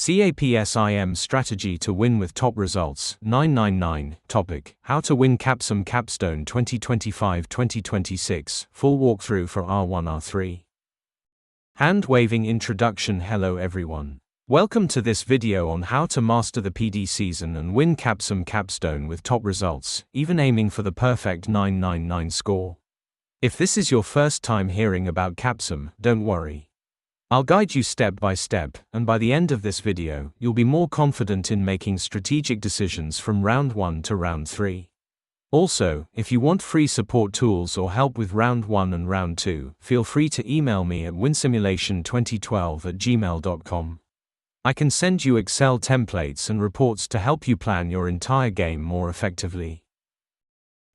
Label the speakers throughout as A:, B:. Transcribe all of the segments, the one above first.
A: CAPSIM Strategy to Win with Top Results 999. Topic: How to Win Capsim CAPSTONE 2025-2026. Full walkthrough for R1 R3. Hand-waving introduction. Hello everyone. Welcome to this video on how to master the PD season and win Capsim CAPSTONE with top results, even aiming for the perfect 999 score. If this is your first time hearing about Capsim, don't worry. I'll guide you step by step, and by the end of this video, you'll be more confident in making strategic decisions from round 1 to round 3. Also, if you want free support tools or help with round 1 and round 2, feel free to email me at winsimulation2012@gmail.com. I can send you Excel templates and reports to help you plan your entire game more effectively.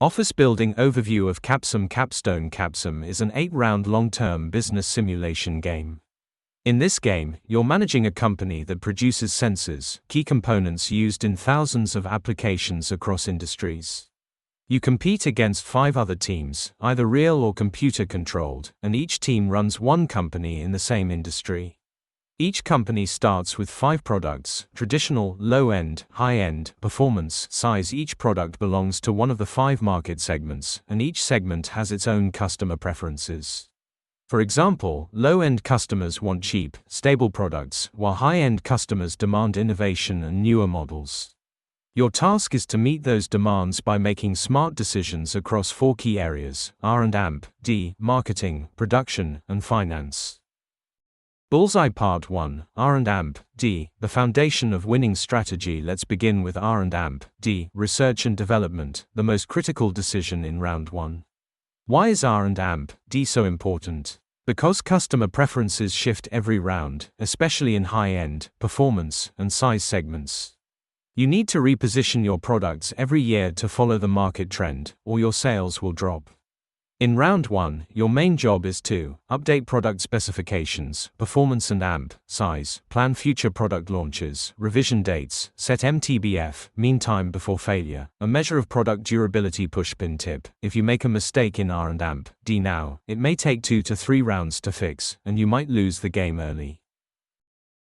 A: Office Building Overview of Capsim CAPSTONE. Capsim is an 8-round long-term business simulation game. In this game, you're managing a company that produces sensors, key components used in thousands of applications across industries. You compete against 5 other teams, either real or computer-controlled, and each team runs one company in the same industry. Each company starts with 5 products: traditional, low-end, high-end, performance, size. Each product belongs to one of the 5 market segments, and each segment has its own customer preferences. For example, low-end customers want cheap, stable products, while high-end customers demand innovation and newer models. Your task is to meet those demands by making smart decisions across 4 key areas: R&D, marketing, production, and finance. Bullseye Part 1, R&D, the foundation of winning strategy. Let's begin with R&D, research and development, the most critical decision in round 1. Why is R&D so important? Because customer preferences shift every round, especially in high-end, performance, and size segments. You need to reposition your products every year to follow the market trend, or your sales will drop. In round 1, your main job is to update product specifications, performance and size, plan future product launches, revision dates, set MTBF, mean time before failure, a measure of product durability. Pushpin tip: if you make a mistake in R&D now, it may take 2 to 3 rounds to fix, and you might lose the game early.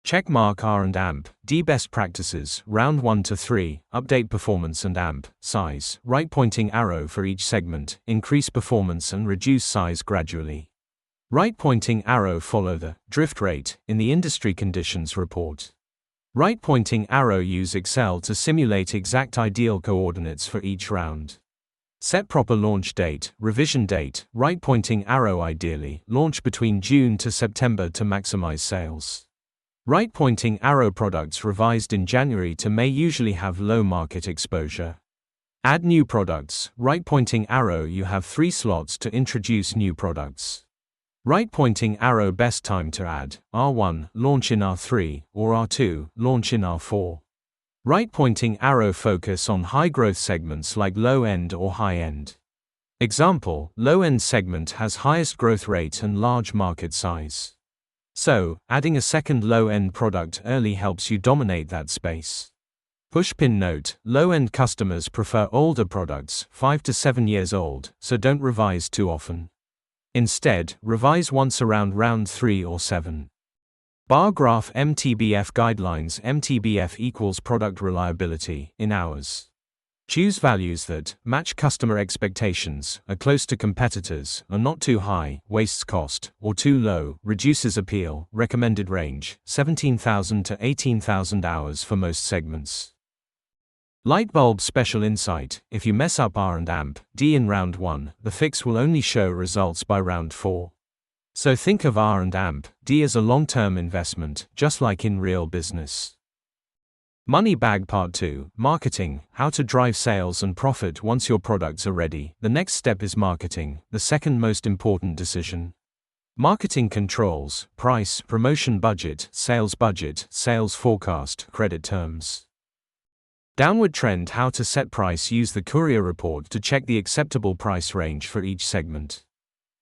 A: Checkmark R&D best practices, round 1 to 3, update performance and size, right pointing arrow for each segment, increase performance and reduce size gradually. Right pointing arrow follow the drift rate in the industry conditions report. Right pointing arrow use Excel to simulate exact ideal coordinates for each round. Set proper launch date, revision date, right pointing arrow ideally, launch between June to September to maximize sales. Right pointing arrow products revised in January to May usually have low market exposure. Add new products, right pointing arrow you have 3 slots to introduce new products. Right pointing arrow best time to add, R1, launch in R3, or R2, launch in R4. Right pointing arrow focus on high growth segments like low end or high end. Example, low end segment has highest growth rate and large market size. So, adding a second low-end product early helps you dominate that space. Pushpin note: low-end customers prefer older products, 5 to 7 years old, so don't revise too often. Instead, revise once around round 3 or 7. Bar graph MTBF guidelines. MTBF equals product reliability, in hours. Choose values that match customer expectations, are close to competitors, are not too high, wastes cost, or too low, reduces appeal. Recommended range, 17,000 to 18,000 hours for most segments. Lightbulb special insight: if you mess up R&D in round 1, the fix will only show results by round 4. So think of R&D as a long-term investment, just like in real business. Money Bag Part 2, Marketing, how to drive sales and profit once your products are ready. The next step is marketing, the second most important decision. Marketing controls price, promotion budget, sales forecast, credit terms. Downward trend: how to set price. Use the Courier report to check the acceptable price range for each segment.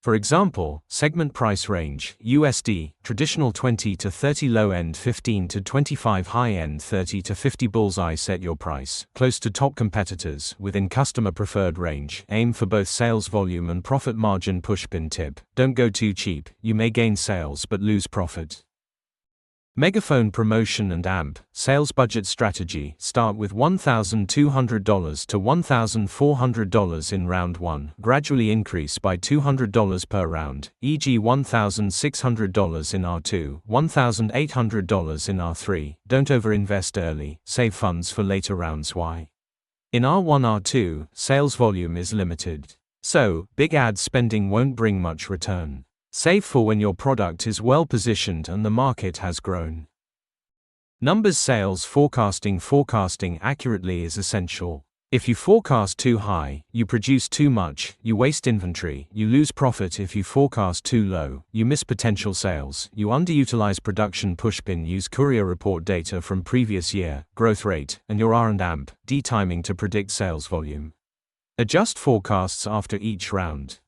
A: For example, segment price range, USD, traditional 20 to 30, low-end 15 to 25, high-end 30 to 50. Bullseye: set your price close to top competitors, within customer preferred range. Aim for both sales volume and profit margin. Pushpin tip: don't go too cheap, you may gain sales but lose profit. Megaphone promotion and AMP, sales budget strategy. Start with $1,200 to $1,400 in round 1. Gradually increase by $200 per round, e.g. $1,600 in R2, $1,800 in R3. Don't overinvest early, save funds for later rounds. Why? In R1 R2, sales volume is limited. So, big ad spending won't bring much return. Save for when your product is well positioned and the market has grown. Numbers sales forecasting. Forecasting accurately is essential. If you forecast too high, you produce too much, you waste inventory, you lose profit. If you forecast too low, you miss potential sales, you underutilize production. Pushpin. Use courier report data from previous year, growth rate, and your R&AMP, D timing to predict sales volume. Adjust forecasts after each round.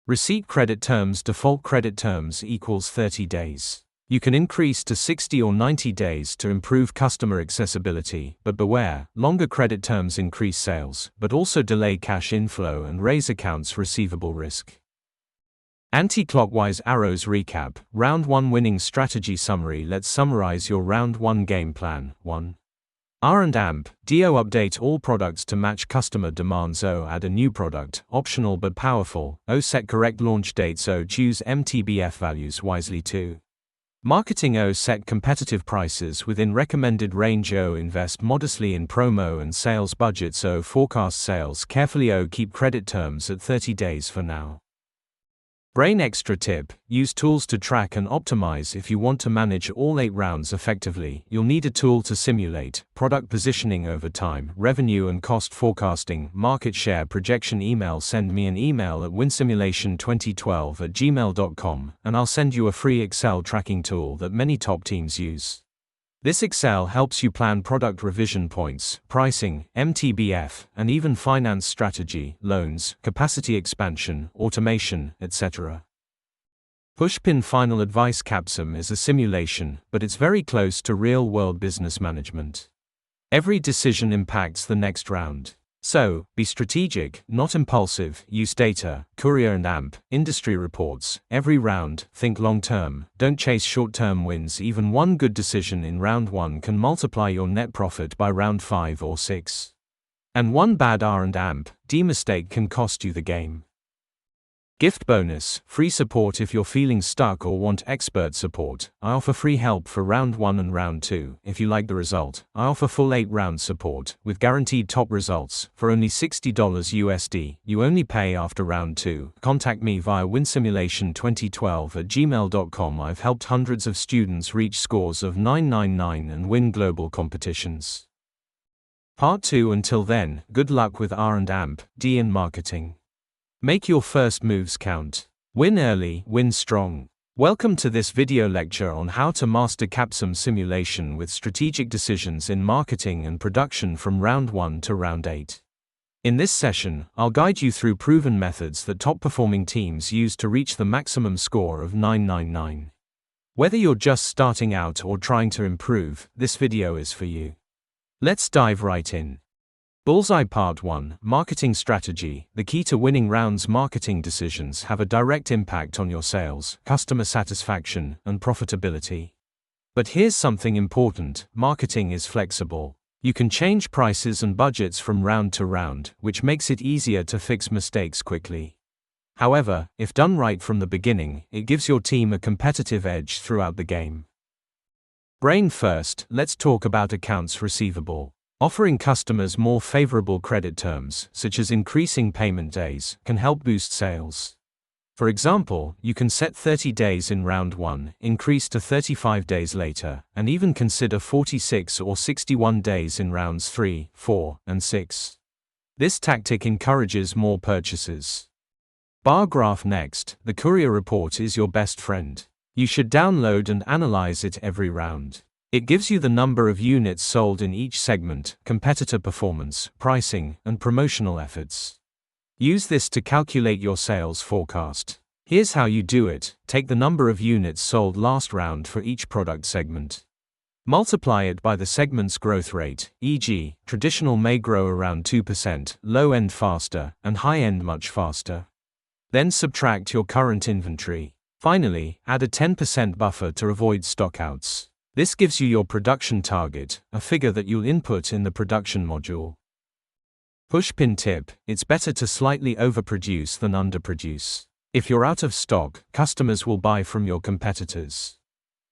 A: Receipt credit terms. Default credit terms equals 30 days. You can increase to 60 or 90 days to improve customer accessibility, but beware, longer credit terms increase sales, but also delay cash inflow and raise accounts receivable risk. Anti-clockwise arrows recap. Round 1 winning strategy summary. Let's summarize your round 1 game plan. 1. R&AMP, DO update all products to match customer demands. O add a new product, optional but powerful. O set correct launch dates. O choose MTBF values wisely. 2. Marketing. O set competitive prices within recommended range. O invest modestly in promo and sales budgets. O forecast sales carefully. O keep credit terms at 30 days for now. Brain extra tip, use tools to track and optimize. If you want to manage all 8 rounds effectively, you'll need a tool to simulate product positioning over time, revenue and cost forecasting, market share projection. Email. Send me an email at winsimulation2012@gmail.com, and I'll send you a free Excel tracking tool that many top teams use. This Excel helps you plan product revision points, pricing, MTBF, and even finance strategy, loans, capacity expansion, automation, etc. Pushpin final advice. Capsim is a simulation, but it's very close to real-world business management. Every decision impacts the next round. So, be strategic, not impulsive. Use data, courier and AMP, industry reports. Every round, think long-term, don't chase short-term wins. Even one good decision in round 1 can multiply your net profit by round 5 or 6. And one bad R&AMP, D mistake can cost you the game. Gift bonus, free support. If you're feeling stuck or want expert support, I offer free help for round 1 and round 2. If you like the result, I offer full 8-round support, with guaranteed top results, for only $60 USD. You only pay after round 2. Contact me via winsimulation2012@gmail.com. I've helped hundreds of students reach scores of 999 and win global competitions. Part 2. Until then, good luck with R&AMP, D in marketing. Make your first moves count. Win early, win strong. Welcome to this video lecture on how to master Capsim simulation with strategic decisions in marketing and production from round 1 to round 8. In this session, I'll guide you through proven methods that top-performing teams use to reach the maximum score of 999. Whether you're just starting out or trying to improve, this video is for you. Let's dive right in. Bullseye. Part 1. Marketing strategy. The key to winning rounds. Marketing decisions have a direct impact on your sales, customer satisfaction, and profitability. But here's something important: marketing is flexible. You can change prices and budgets from round to round, which makes it easier to fix mistakes quickly. However, if done right from the beginning, it gives your team a competitive edge throughout the game. Brain first, let's talk about accounts receivable. Offering customers more favorable credit terms, such as increasing payment days, can help boost sales. For example, you can set 30 days in round 1, increase to 35 days later, and even consider 46 or 61 days in rounds 3, 4, and 6. This tactic encourages more purchases. Bar graph. Next, the courier report is your best friend. You should download and analyze it every round. It gives you the number of units sold in each segment, competitor performance, pricing, and promotional efforts. Use this to calculate your sales forecast. Here's how you do it: take the number of units sold last round for each product segment. Multiply it by the segment's growth rate, e.g., traditional may grow around 2%, low-end faster, and high-end much faster. Then subtract your current inventory. Finally, add a 10% buffer to avoid stockouts. This gives you your production target, a figure that you'll input in the production module. Pushpin tip: it's better to slightly overproduce than underproduce. If you're out of stock, customers will buy from your competitors.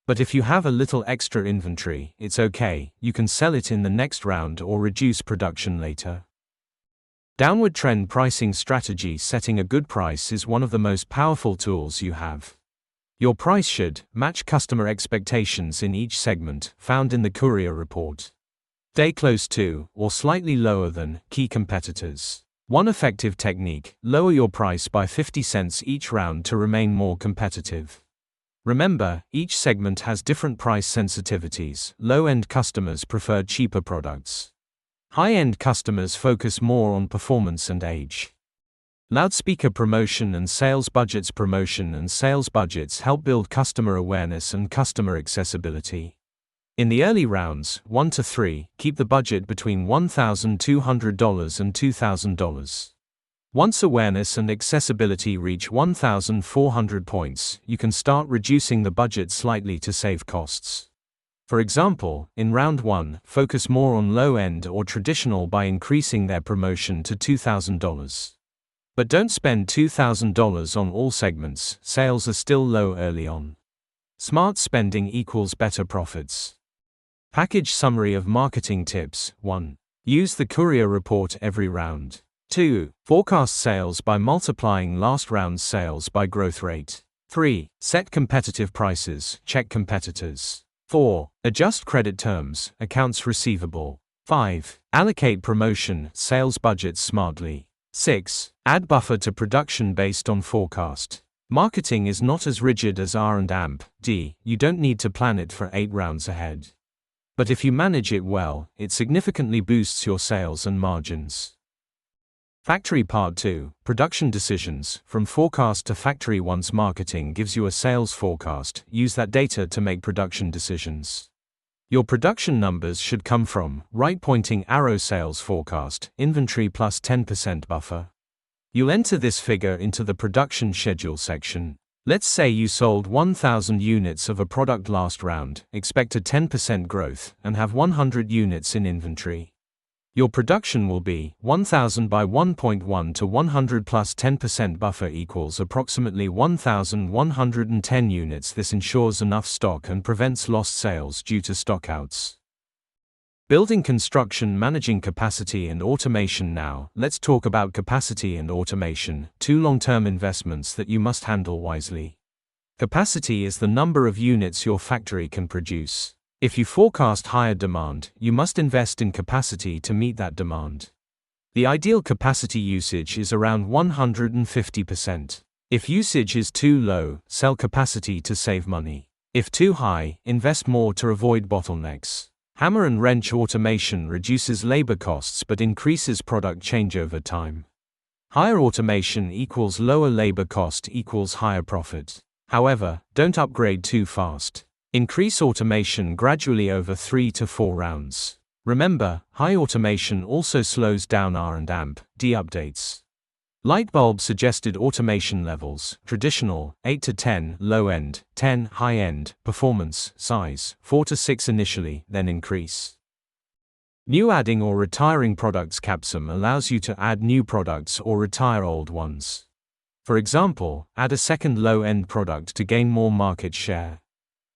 A: But if you have a little extra inventory, it's okay, you can sell it in the next round or reduce production later. Downward trend pricing strategy: setting a good price is one of the most powerful tools you have. Your price should match customer expectations in each segment, found in the courier report. Stay close to, or slightly lower than, key competitors. One effective technique: lower your price by 50 cents each round to remain more competitive. Remember, each segment has different price sensitivities. Low-end customers prefer cheaper products. High-end customers focus more on performance and age. Loudspeaker promotion and sales budgets: promotion and sales budgets help build customer awareness and customer accessibility. In the early rounds, 1 to 3, keep the budget between $1,200 and $2,000. Once awareness and accessibility reach 1,400 points, you can start reducing the budget slightly to save costs. For example, in round 1, focus more on low-end or traditional by increasing their promotion to $2,000. But don't spend $2,000 on all segments, sales are still low early on. Smart spending equals better profits. Package summary of marketing tips: 1. Use the courier report every round. 2. Forecast sales by multiplying last round's sales by growth rate. 3. Set competitive prices, check competitors. 4. Adjust credit terms, accounts receivable. 5. Allocate promotion, sales budgets smartly. 6. Add buffer to production based on forecast. Marketing is not as rigid as R&D, you don't need to plan it for 8 rounds ahead. But if you manage it well, it significantly boosts your sales and margins. Factory Part 2, Production Decisions, from forecast to factory. Once marketing gives you a sales forecast, use that data to make production decisions. Your production numbers should come from right pointing arrow sales forecast, inventory plus 10% buffer. You'll enter this figure into the production schedule section. Let's say you sold 1,000 units of a product last round, expect a 10% growth, and have 100 units in inventory. Your production will be 1,000 by 1.1 to 100 plus 10% buffer equals approximately 1,110 units. This ensures enough stock and prevents lost sales due to stockouts. Building construction: managing capacity and automation. Now, let's talk about capacity and automation, 2 long-term investments that you must handle wisely. Capacity is the number of units your factory can produce. If you forecast higher demand, you must invest in capacity to meet that demand. The ideal capacity usage is around 150%. If usage is too low, sell capacity to save money. If too high, invest more to avoid bottlenecks. Hammer and wrench automation reduces labor costs but increases product changeover time. Higher automation equals lower labor cost equals higher profit. However, don't upgrade too fast. Increase automation gradually over 3 to 4 rounds. Remember, high automation also slows down R&D updates. Light bulb suggested automation levels: traditional, 8 to 10, low-end, 10, high-end, performance, size, 4 to 6 initially, then increase. New adding or retiring products: Capsim allows you to add new products or retire old ones. For example, add a second low-end product to gain more market share.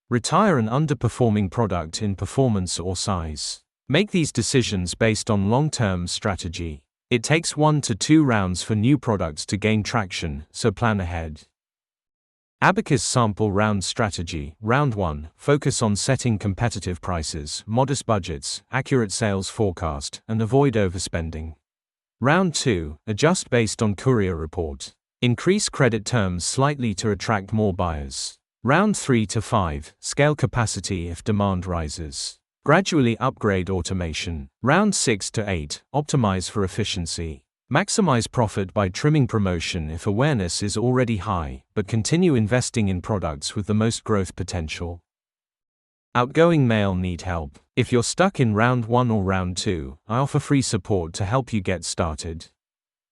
A: Retire an underperforming product in performance or size. Make these decisions based on long-term strategy. It takes 1 to 2 rounds for new products to gain traction, so plan ahead. Abacus Sample Round Strategy. Round 1, focus on setting competitive prices, modest budgets, accurate sales forecast, and avoid overspending. Round 2, adjust based on courier report. Increase credit terms slightly to attract more buyers. Round 3 to 5, scale capacity if demand rises. Gradually upgrade automation. Round 6 to 8, optimize for efficiency. Maximize profit by trimming promotion if awareness is already high, but continue investing in products with the most growth potential. Outgoing mail: need help? If you're stuck in round 1 or round 2, I offer free support to help you get started.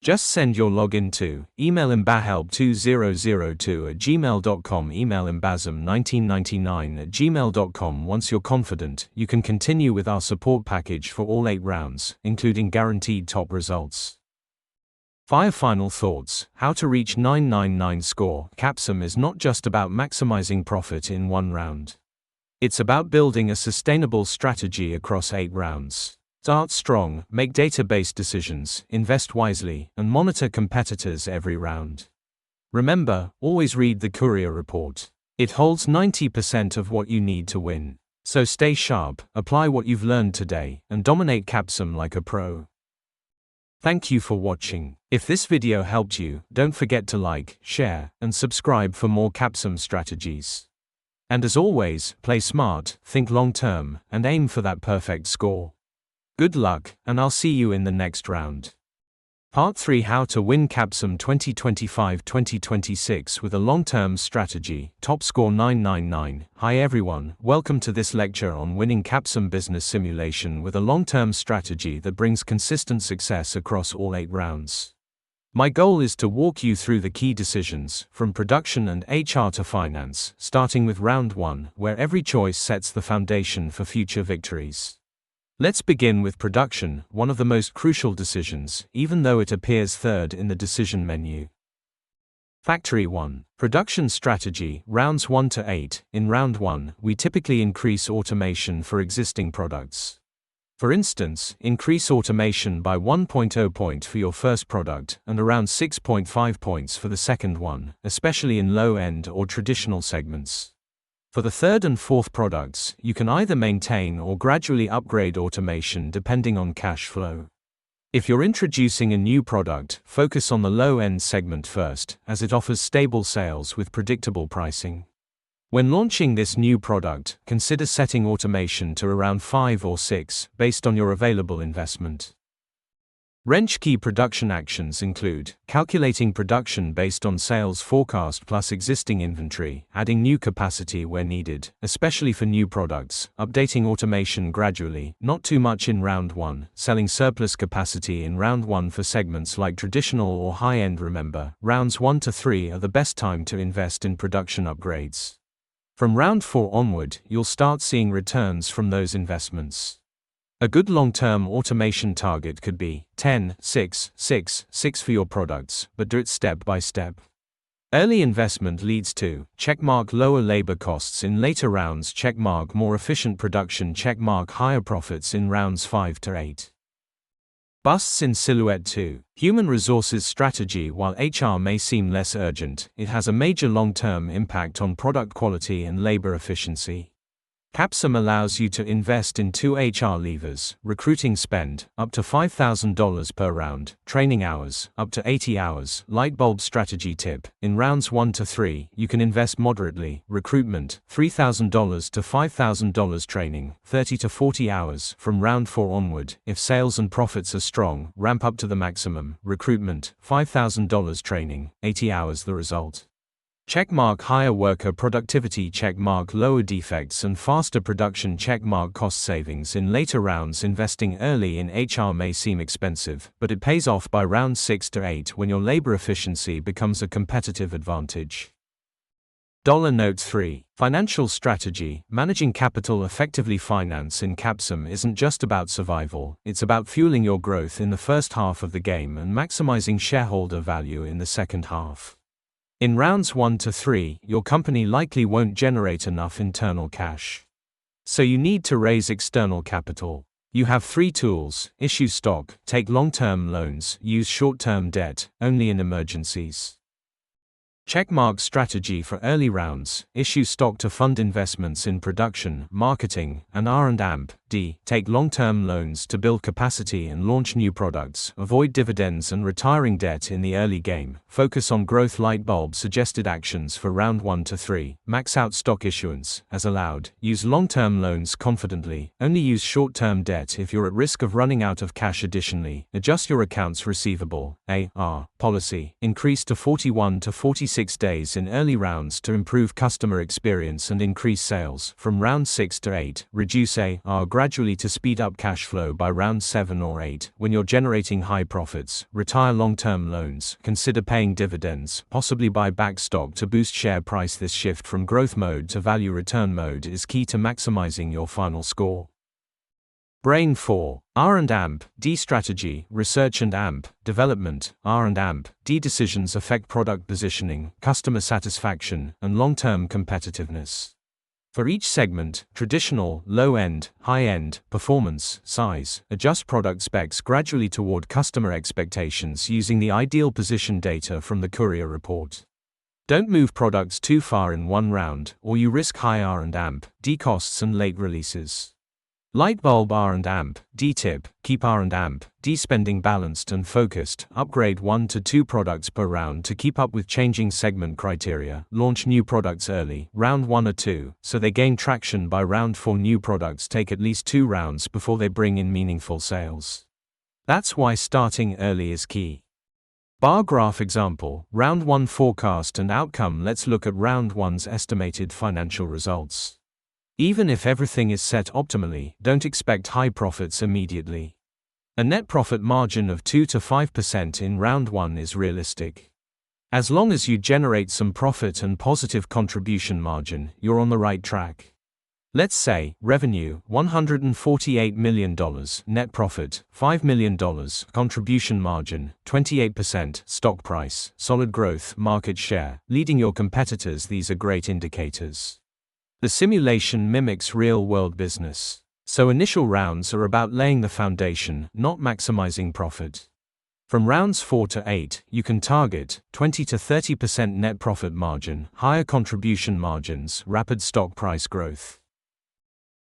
A: Just send your login to email@imbahelp2002@gmail.com, email embasm1999@gmail.com. Once you're confident, you can continue with our support package for all 8 rounds, including guaranteed top results. 5 final thoughts. How to reach 999 score. Capsim is not just about maximizing profit in 1 round. It's about building a sustainable strategy across 8 rounds. Start strong, make data-based decisions, invest wisely, and monitor competitors every round. Remember, always read the Courier report. It holds 90% of what you need to win. So stay sharp, apply what you've learned today, and dominate Capsim like a pro. Thank you for watching. If this video helped you, don't forget to like, share, and subscribe for more Capsim strategies. And as always, play smart, think long-term, and aim for that perfect score. Good luck, and I'll see you in the next round. Part 3: How to win Capsim 2025-2026 with a long-term strategy. Top score 999. Hi everyone, welcome to this lecture on winning Capsim business simulation with a long-term strategy that brings consistent success across all 8 rounds. My goal is to walk you through the key decisions, from production and HR to finance, starting with round 1, where every choice sets the foundation for future victories. Let's begin with production, one of the most crucial decisions, even though it appears third in the decision menu. Factory 1. Production strategy, rounds 1 to 8. In round 1, we typically increase automation for existing products. For instance, increase automation by 1.0 point for your first product, and around 6.5 points for the second one, especially in low-end or traditional segments. For the third and fourth products, you can either maintain or gradually upgrade automation depending on cash flow. If you're introducing a new product, focus on the low-end segment first, as it offers stable sales with predictable pricing. When launching this new product, consider setting automation to around 5 or 6, based on your available investment. Wrench key production actions include calculating production based on sales forecast plus existing inventory, adding new capacity where needed, especially for new products, updating automation gradually, not too much in round 1, selling surplus capacity in round 1 for segments like traditional or high-end. Remember, rounds 1 to 3 are the best time to invest in production upgrades. From round 4 onward, you'll start seeing returns from those investments. A good long-term automation target could be 10, 6, 6, 6 for your products, but do it step by step. Early investment leads to checkmark lower labor costs in later rounds, checkmark more efficient production, checkmark higher profits in rounds 5 to 8. Busts in Silhouette 2. Human resources strategy. While HR may seem less urgent, it has a major long-term impact on product quality and labor efficiency. Capsim allows you to invest in 2 HR levers: recruiting spend, up to $5,000 per round, training hours, up to 80 hours. Lightbulb strategy tip: in rounds 1 to 3, you can invest moderately, recruitment, $3,000 to $5,000, training, 30 to 40 hours. From round 4 onward, if sales and profits are strong, ramp up to the maximum, recruitment, $5,000, training, 80 hours. The result: checkmark higher worker productivity, checkmark lower defects and faster production, checkmark cost savings in later rounds. Investing early in HR may seem expensive, but it pays off by round 6 to 8 when your labor efficiency becomes a competitive advantage. Note 3. Financial strategy. Managing capital effectively. Finance in Capsim isn't just about survival, it's about fueling your growth in the first half of the game and maximizing shareholder value in the second half. In rounds 1 to 3, your company likely won't generate enough internal cash. So you need to raise external capital. You have 3 tools: issue stock, take long-term loans, use short-term debt, only in emergencies. Checkmark strategy for early rounds: issue stock to fund investments in production, marketing, and R&D. Take long-term loans to build capacity and launch new products. Avoid dividends and retiring debt in the early game. Focus on growth. Lightbulb suggested actions for round 1 to 3: max out stock issuance, as allowed. Use long-term loans confidently. Only use short-term debt if you're at risk of running out of cash. Additionally, adjust your accounts receivable (AR) policy. Increase to 41 to 46 days in early rounds to improve customer experience and increase sales. From round 6 to 8, reduce AR gradually to speed up cash flow by round 7 or 8. When you're generating high profits, retire long-term loans, consider paying dividends, possibly buy back stock to boost share price. This shift from growth mode to value return mode is key to maximizing your final score. Brain 4. R&D strategy, research and AMP, development. R&D decisions affect product positioning, customer satisfaction, and long-term competitiveness. For each segment, traditional, low-end, high-end, performance, size, adjust product specs gradually toward customer expectations using the ideal position data from the courier report. Don't move products too far in one round, or you risk high R&D costs and late releases. Light bulb R&D tip, keep R&D spending balanced and focused, upgrade 1 to 2 products per round to keep up with changing segment criteria, launch new products early, round 1 or 2, so they gain traction by round 4. New products take at least 2 rounds before they bring in meaningful sales. That's why starting early is key. Bar graph example, round 1 forecast and outcome. Let's look at round 1's estimated financial results. Even if everything is set optimally, don't expect high profits immediately. A net profit margin of 2 to 5% in round 1 is realistic. As long as you generate some profit and positive contribution margin, you're on the right track. Let's say, revenue, $148 million, net profit, $5 million, contribution margin, 28%, stock price, solid growth, market share, leading your competitors. These are great indicators. The simulation mimics real-world business. So initial rounds are about laying the foundation, not maximizing profit. From rounds 4 to 8, you can target 20 to 30% net profit margin, higher contribution margins, rapid stock price growth.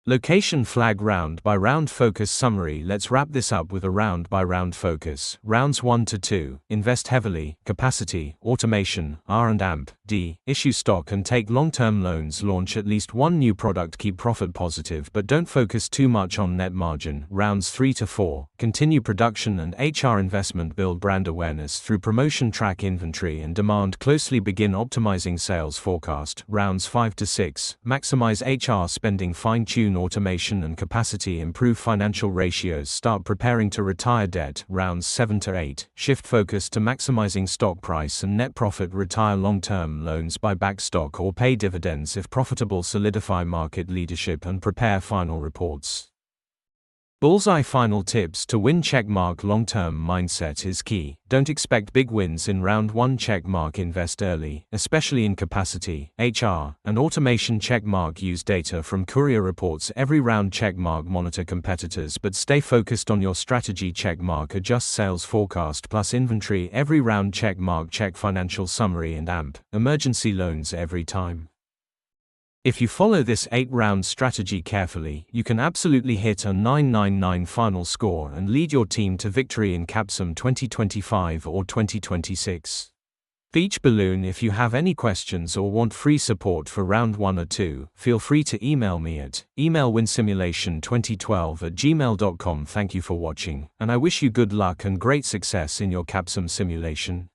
A: Location flag round by round focus summary. Let's wrap this up with a round by round focus. Rounds 1 to 2, invest heavily, capacity, automation, R&D, issue stock and take long-term loans. Launch at least 1 new product. Keep profit positive but don't focus too much on net margin. Rounds 3 to 4, continue production and HR investment. Build brand awareness through promotion. Track inventory and demand closely. Begin optimizing sales forecast. Rounds 5 to 6, maximize HR spending. Fine-tune automation and capacity. Improve financial ratios. Start preparing to retire debt. Rounds 7 to 8, shift focus to maximizing stock price and net profit. Retire long-term loans, buy back stock or pay dividends if profitable. Solidify market leadership and prepare final reports. Bullseye final tips to win. Checkmark long-term mindset is key. Don't expect big wins in round 1. Checkmark invest early, especially in capacity, HR, and automation. Checkmark use data from courier reports every round. Checkmark monitor competitors but stay focused on your strategy. Checkmark adjust sales forecast plus inventory every round. Checkmark check financial summary and AMP, emergency loans every time. If you follow this 8-round strategy carefully, you can absolutely hit a 999 final score and lead your team to victory in Capsim 2025 or 2026. Beach Balloon. If you have any questions or want free support for round 1 or 2, feel free to email me at emailwinsimulation2012@gmail.com. Thank you for watching, and I wish you good luck and great success in your Capsim simulation.